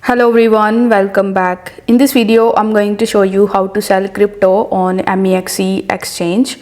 Hello everyone, welcome back. In this video, I'm going to show you how to sell crypto on MEXC Exchange.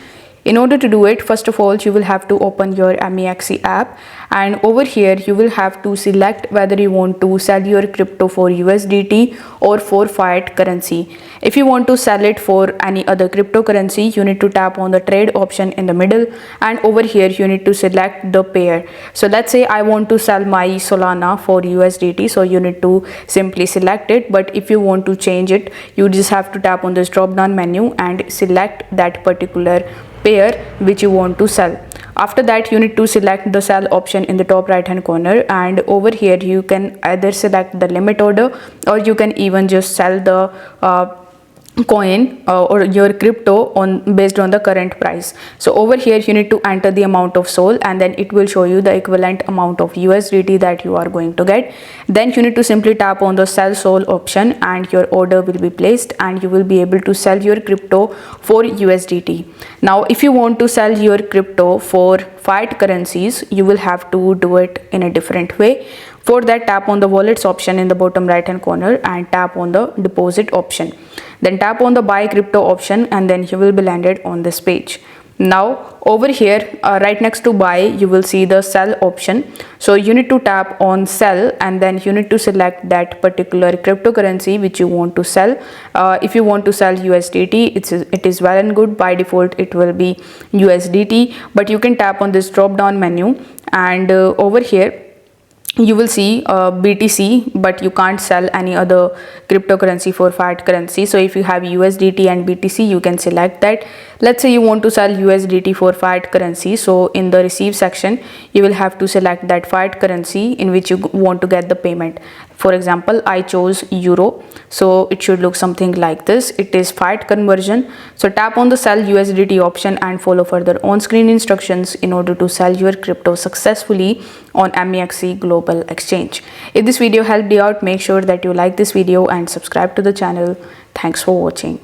In order to do it, first of all, you will have to open your MEXC app, and over here you will have to select whether you want to sell your crypto for USDT or for fiat currency. If you want to sell it for any other cryptocurrency, you need to tap on the trade option in the middle, and over here you need to select the pair. So let's say I want to sell my Solana for USDT, so you need to simply select it. But if you want to change it, you just have to tap on this drop down menu and select that particular pair which you want to sell. After that, you need to select the sell option in the top right hand corner, and over here you can either select the limit order, or you can even just sell the coin or your crypto based on the current price. So over here you need to enter the amount of SOL, and then it will show you the equivalent amount of USDT that you are going to get. Then you need to simply tap on the sell SOL option, and your order will be placed, and you will be able to sell your crypto for USDT. Now if you want to sell your crypto for fiat currencies, you will have to do it in a different way. For that, tap on the wallets option in the bottom right hand corner and tap on the deposit option. Then tap on the buy crypto option, and then you will be landed on this page. Now over here right next to buy, you will see the sell option. So you need to tap on sell, and then you need to select that particular cryptocurrency which you want to sell. If you want to sell USDT, it is well and good. By default it will be USDT, but you can tap on this drop down menu, and over here you will see BTC, but you can't sell any other cryptocurrency for fiat currency. So if you have USDT and BTC, you can select that. Let's say you want to sell USDT for fiat currency, so in the receive section you will have to select that fiat currency in which you want to get the payment. For example, I chose euro, so it should look something like this. It is fiat conversion. So tap on the sell USDT option and follow further on screen instructions in order to sell your crypto successfully on MEXC Global Exchange. If this video helped you out, make sure that you like this video and subscribe to the channel. Thanks for watching.